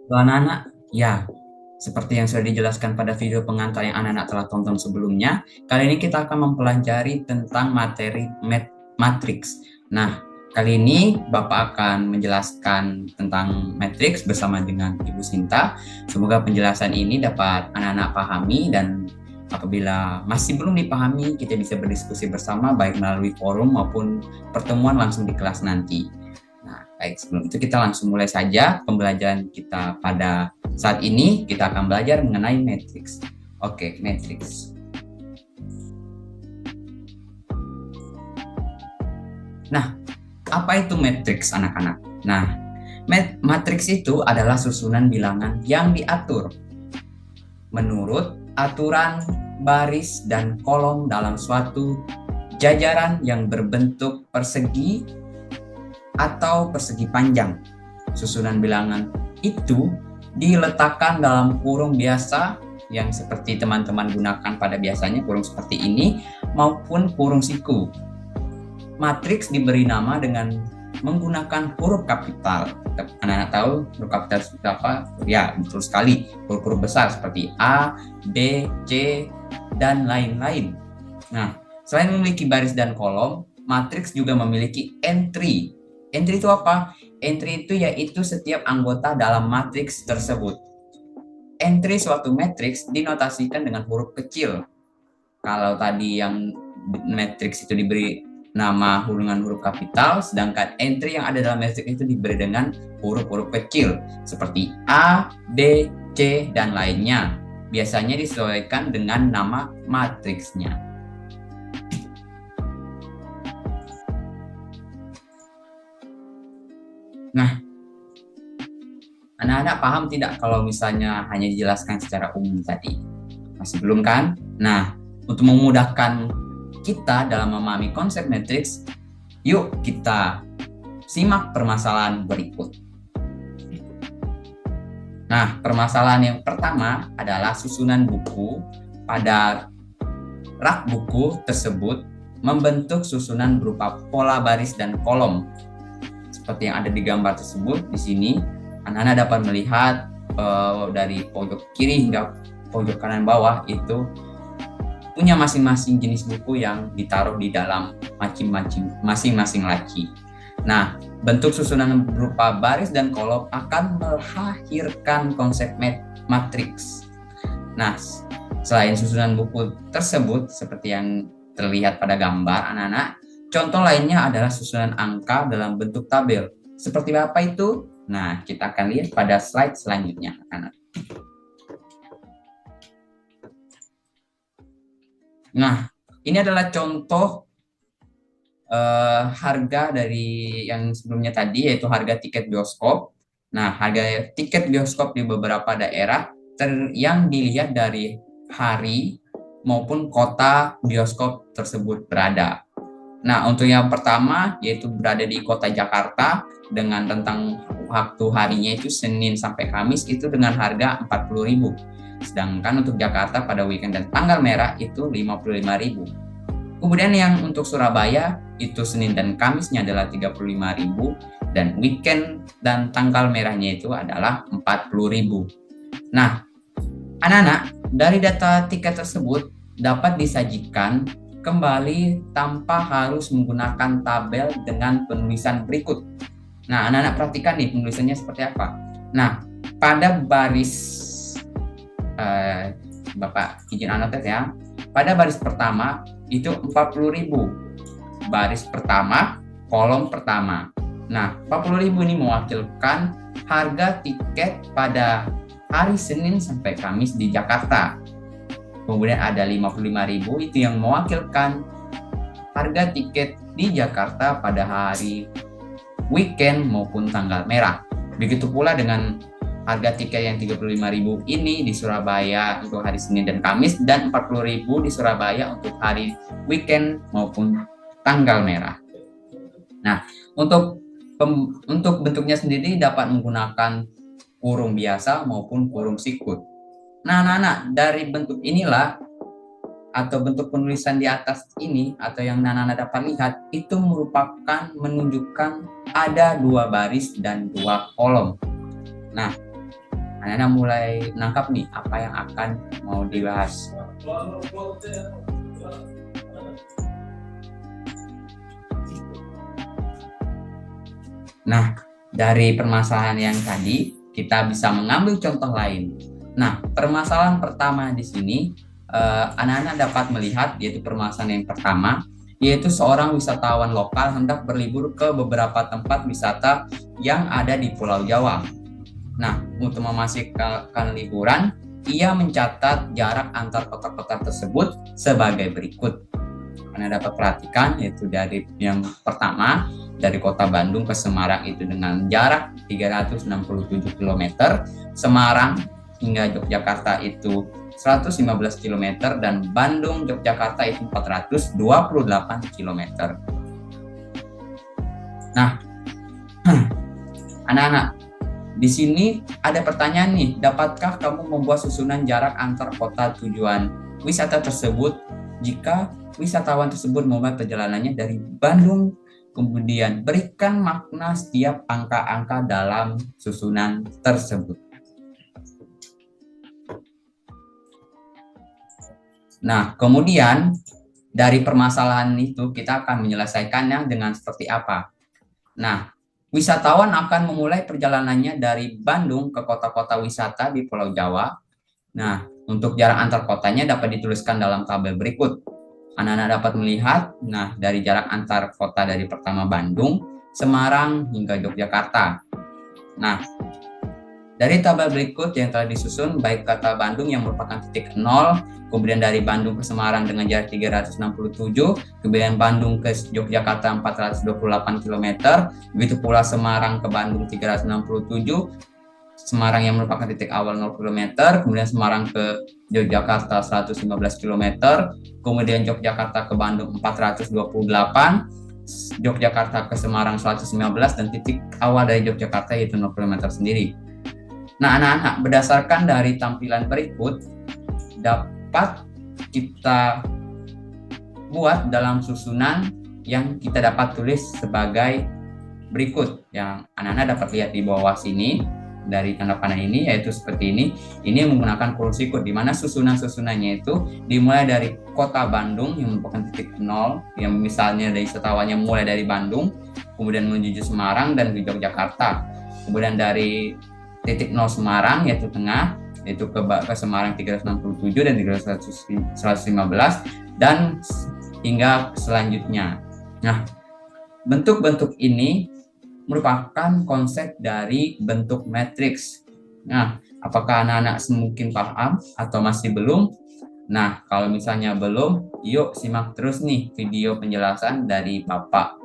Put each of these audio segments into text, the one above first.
Halo anak-anak, ya, seperti yang sudah dijelaskan pada video pengantar yang anak-anak telah tonton sebelumnya, kali ini kita akan mempelajari tentang materi matriks. Nah, kali ini Bapak akan menjelaskan tentang matriks bersama dengan Ibu Sinta. Semoga penjelasan ini dapat anak-anak pahami dan apabila masih belum dipahami, kita bisa berdiskusi bersama baik melalui forum maupun pertemuan langsung di kelas nanti. Nah, baik, sebelum itu kita langsung mulai saja pembelajaran kita pada saat ini. Kita akan belajar mengenai matriks. Oke, matriks. Nah, apa itu matriks anak-anak? Nah, matriks itu adalah susunan bilangan yang diatur menurut aturan baris dan kolom dalam suatu jajaran yang berbentuk persegi atau persegi panjang. Susunan bilangan itu diletakkan dalam kurung biasa yang seperti teman-teman gunakan pada biasanya, kurung seperti ini, maupun kurung siku. Matriks diberi nama dengan menggunakan huruf kapital. Anak-anak tahu huruf kapital seperti apa? Ya, betul sekali. Huruf-huruf besar seperti A, B, C, dan lain-lain. Nah, selain memiliki baris dan kolom, matriks juga memiliki entry. Entry itu apa? Entry itu yaitu setiap anggota dalam matriks tersebut. Entry suatu matriks dinotasikan dengan huruf kecil. Kalau tadi yang matriks itu diberi nama dengan huruf kapital, sedangkan entry yang ada dalam matriks itu diberi dengan huruf-huruf kecil seperti A, B, C, dan lainnya. Biasanya disesuaikan dengan nama matriksnya. Nah, anak-anak paham tidak kalau misalnya hanya dijelaskan secara umum tadi? Masih belum kan? Nah, untuk memudahkan kita dalam memahami konsep matriks, yuk kita simak permasalahan berikut. Nah, permasalahan yang pertama adalah susunan buku pada rak buku tersebut membentuk susunan berupa pola baris dan kolom. Seperti yang ada di gambar tersebut di sini, anak-anak dapat melihat dari pojok kiri hingga pojok kanan bawah itu punya masing-masing jenis buku yang ditaruh di dalam masing-masing laci. Nah, bentuk susunan berupa baris dan kolom akan melahirkan konsep matriks. Nah, selain susunan buku tersebut seperti yang terlihat pada gambar anak-anak, contoh lainnya adalah susunan angka dalam bentuk tabel. Seperti apa itu? Nah, kita akan lihat pada slide selanjutnya, anak-anak. Nah, ini adalah contoh harga dari yang sebelumnya tadi, yaitu harga tiket bioskop. Nah, harga tiket bioskop di beberapa daerah yang dilihat dari hari maupun kota bioskop tersebut berada. Nah, untuk yang pertama yaitu berada di kota Jakarta dengan rentang waktu harinya itu Senin sampai Kamis itu dengan harga 40.000. Sedangkan untuk Jakarta pada weekend dan tanggal merah itu 55.000. Kemudian yang untuk Surabaya itu Senin dan Kamisnya adalah 35.000 dan weekend dan tanggal merahnya itu adalah 40.000. Nah, anak-anak, dari data tiket tersebut dapat disajikan kembali tanpa harus menggunakan tabel dengan penulisan berikut. Nah, anak-anak perhatikan nih penulisannya seperti apa. Nah, pada baris Bapak izin anotet ya. Pada baris pertama itu 40.000. Baris pertama, kolom pertama. Nah, 40.000 ini mewakilkan harga tiket pada hari Senin sampai Kamis di Jakarta. Kemudian ada 55.000 itu yang mewakilkan harga tiket di Jakarta pada hari weekend maupun tanggal merah. Begitu pula dengan harga tiket yang 35.000 ini di Surabaya untuk hari Senin dan Kamis dan 40.000 di Surabaya untuk hari weekend maupun tanggal merah. Nah, untuk bentuknya sendiri dapat menggunakan kurung biasa maupun kurung sikut. Nah, anak-anak, dari bentuk inilah atau bentuk penulisan di atas ini atau yang anak-anak dapat lihat itu merupakan menunjukkan ada dua baris dan dua kolom. Nah, Anak-anak mulai menangkap nih apa yang akan mau dibahas. Nah, dari permasalahan yang tadi, kita bisa mengambil contoh lain. Nah, permasalahan pertama di sini, anak-anak dapat melihat, yaitu permasalahan yang pertama, yaitu seorang wisatawan lokal hendak berlibur ke beberapa tempat wisata yang ada di Pulau Jawa. Nah, untuk memastikan liburan, ia mencatat jarak antar kota-kota tersebut sebagai berikut. Anda dapat perhatikan, yaitu dari yang pertama, dari kota Bandung ke Semarang itu dengan jarak 367 km, Semarang hingga Yogyakarta itu 115 km, dan Bandung Yogyakarta itu 428 km. Nah, anak-anak, di sini ada pertanyaan nih, dapatkah kamu membuat susunan jarak antar kota tujuan wisata tersebut jika wisatawan tersebut memulai perjalanannya dari Bandung? Kemudian berikan makna setiap angka-angka dalam susunan tersebut. Nah, kemudian dari permasalahan itu kita akan menyelesaikannya dengan seperti apa? Nah, wisatawan akan memulai perjalanannya dari Bandung ke kota-kota wisata di Pulau Jawa. Nah, untuk jarak antar kotanya dapat dituliskan dalam tabel berikut. Anak-anak dapat melihat, nah, dari jarak antar kota dari pertama Bandung, Semarang, hingga Yogyakarta. Nah, dari tabel berikut yang telah disusun, baik kota Bandung yang merupakan titik 0, kemudian dari Bandung ke Semarang dengan jarak 367, kemudian Bandung ke Yogyakarta 428 km, begitu pula Semarang ke Bandung 367, Semarang yang merupakan titik awal 0 km, kemudian Semarang ke Yogyakarta 115 km, kemudian Yogyakarta ke Bandung 428, Yogyakarta ke Semarang 115, dan titik awal dari Yogyakarta yaitu 0 km sendiri. Nah, anak-anak, berdasarkan dari tampilan berikut, dapat kita buat dalam susunan yang kita dapat tulis sebagai berikut. Yang anak-anak dapat lihat di bawah sini, dari tanda panah ini, yaitu seperti ini. Ini menggunakan kurus-ikut, di mana susunan-susunannya itu dimulai dari kota Bandung yang merupakan titik 0, yang misalnya dari wisatawan mulai dari Bandung, kemudian menuju Semarang dan ke Yogyakarta. Kemudian dari titik 0 Semarang, yaitu tengah, yaitu ke Semarang 367 dan 115, dan hingga selanjutnya. Nah, bentuk-bentuk ini merupakan konsep dari bentuk matriks. Nah, apakah anak-anak mungkin paham atau masih belum? Nah, kalau misalnya belum, yuk simak terus nih video penjelasan dari Bapak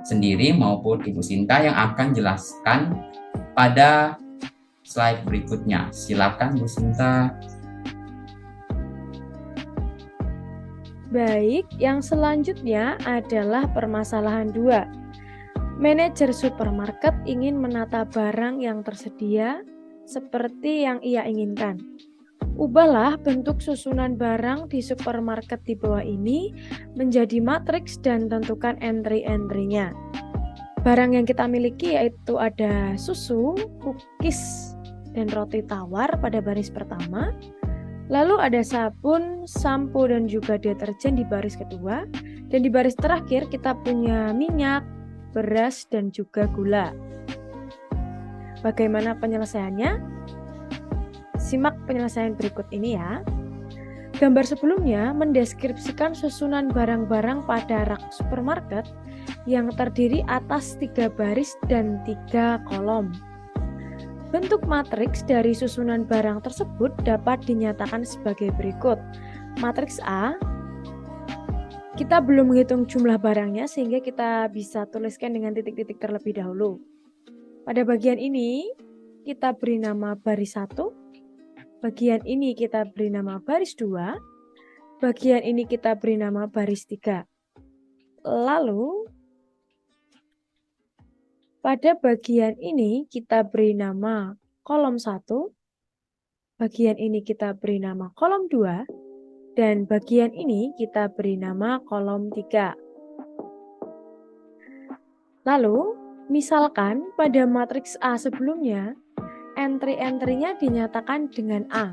sendiri maupun Ibu Sinta yang akan jelaskan pada slide berikutnya. Silakan Bu Sinta. Baik, yang selanjutnya adalah permasalahan 2. Manajer supermarket ingin menata barang yang tersedia seperti yang ia inginkan. Ubahlah bentuk susunan barang di supermarket di bawah ini menjadi matriks dan tentukan entry-entry-nya. Barang yang kita miliki yaitu ada susu, cookies, dan roti tawar pada baris pertama. Lalu ada sabun, sampo, dan juga deterjen di baris kedua. Dan di baris terakhir kita punya minyak, beras, dan juga gula. Bagaimana penyelesaiannya? Simak penyelesaian berikut ini ya. Gambar sebelumnya mendeskripsikan susunan barang-barang pada rak supermarket yang terdiri atas 3 baris dan 3 kolom. Bentuk matriks dari susunan barang tersebut dapat dinyatakan sebagai berikut. Matriks A, kita belum menghitung jumlah barangnya sehingga kita bisa tuliskan dengan titik-titik terlebih dahulu. Pada bagian ini kita beri nama baris 1, bagian ini kita beri nama baris 2, bagian ini kita beri nama baris 3. Lalu pada bagian ini kita beri nama kolom 1, bagian ini kita beri nama kolom 2, dan bagian ini kita beri nama kolom 3. Lalu, misalkan pada matriks A sebelumnya, entry-entrynya dinyatakan dengan A.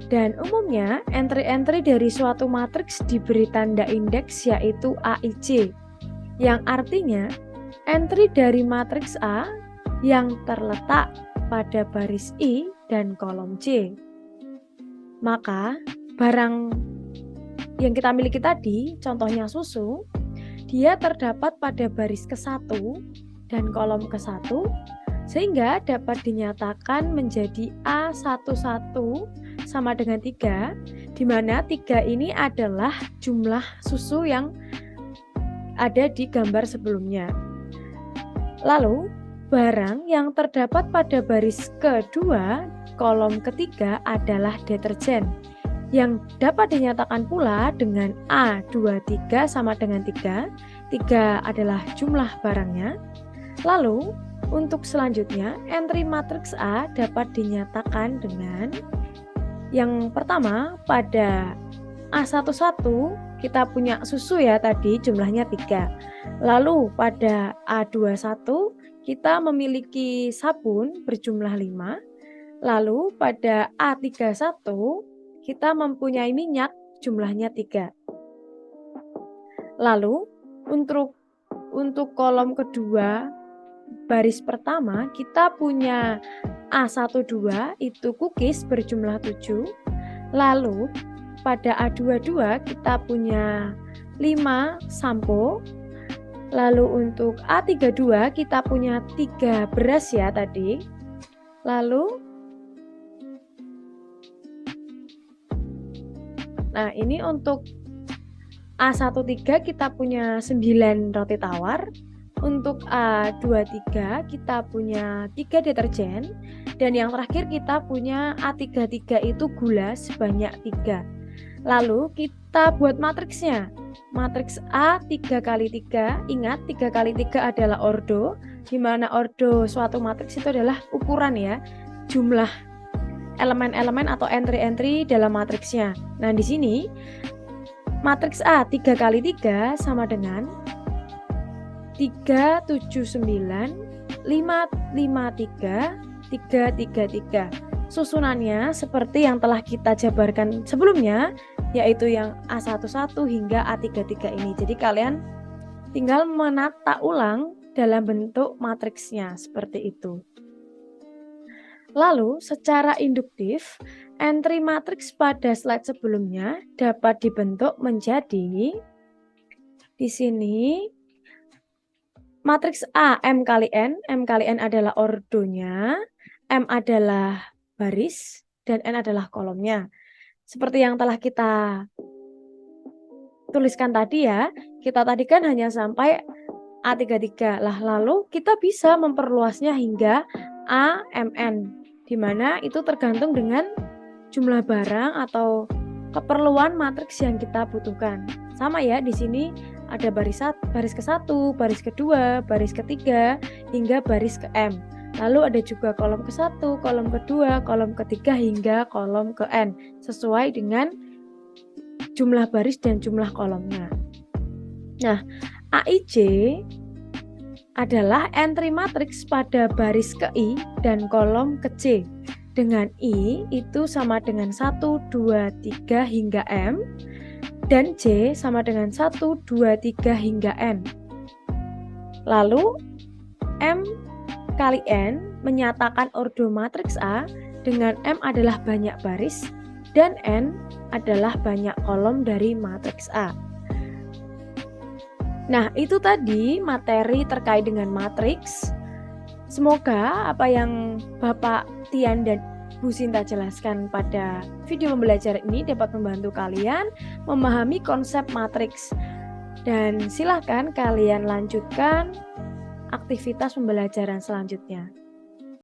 Dan umumnya entry-entry dari suatu matriks diberi tanda indeks yaitu AIC, yang artinya entry dari matriks A yang terletak pada baris I dan kolom C. Maka barang yang kita miliki tadi, contohnya susu, dia terdapat pada baris ke-1 dan kolom ke-1, sehingga dapat dinyatakan menjadi A11 sama dengan 3, di mana 3 ini adalah jumlah susu yang ada di gambar sebelumnya. Lalu, barang yang terdapat pada baris kedua, kolom ketiga adalah deterjen, yang dapat dinyatakan pula dengan A23 sama dengan 3. 3 adalah jumlah barangnya. Lalu, untuk selanjutnya, entry matriks A dapat dinyatakan dengan yang pertama, pada A11 kita punya susu ya tadi, jumlahnya 3. Lalu pada A21 kita memiliki sabun berjumlah 5. Lalu pada A31 kita mempunyai minyak jumlahnya 3. Lalu untuk kolom kedua baris pertama kita punya A12 itu cookies berjumlah 7. Lalu pada A22 kita punya 5 sampo. Lalu untuk A32 kita punya 3 beras ya tadi. Lalu nah ini untuk A13 kita punya 9 roti tawar. Untuk A23 kita punya 3 deterjen. Dan yang terakhir kita punya A33 itu gula sebanyak 3. Lalu kita buat matriksnya. Matriks A 3 kali 3. Ingat 3 kali 3 adalah ordo, di mana ordo suatu matriks itu adalah ukuran ya, jumlah elemen-elemen atau entry-entry dalam matriksnya. Nah, di sini matriks A 3 kali 3 sama dengan 379 553 333. Susunannya seperti yang telah kita jabarkan sebelumnya, yaitu yang A11 hingga A33 ini. Jadi kalian tinggal menata ulang dalam bentuk matriksnya seperti itu. Lalu secara induktif, entry matriks pada slide sebelumnya dapat dibentuk menjadi di sini matriks A M kali N adalah ordonya, M adalah baris, dan N adalah kolomnya. Seperti yang telah kita tuliskan tadi ya, kita tadi kan hanya sampai A33. Lalu kita bisa memperluasnya hingga AMN, di mana itu tergantung dengan jumlah barang atau keperluan matriks yang kita butuhkan. Sama ya, di sini ada baris ke-1, baris kedua, baris ketiga, hingga baris ke M. Lalu ada juga kolom ke-1, kolom kedua, kolom ketiga, hingga kolom ke N, sesuai dengan jumlah baris dan jumlah kolomnya. Nah, AIC adalah entry matriks pada baris ke I dan kolom ke C. Dengan I itu sama dengan 1, 2, 3 hingga M. Dan C sama dengan 1, 2, 3 hingga N. Lalu M kali N menyatakan ordo matriks A dengan M adalah banyak baris dan N adalah banyak kolom dari matriks A. Nah, itu tadi materi terkait dengan matriks. Semoga apa yang Bapak Tian dan Bu Sinta jelaskan pada video pembelajaran ini dapat membantu kalian memahami konsep matriks. Dan silakan kalian lanjutkan aktivitas pembelajaran selanjutnya.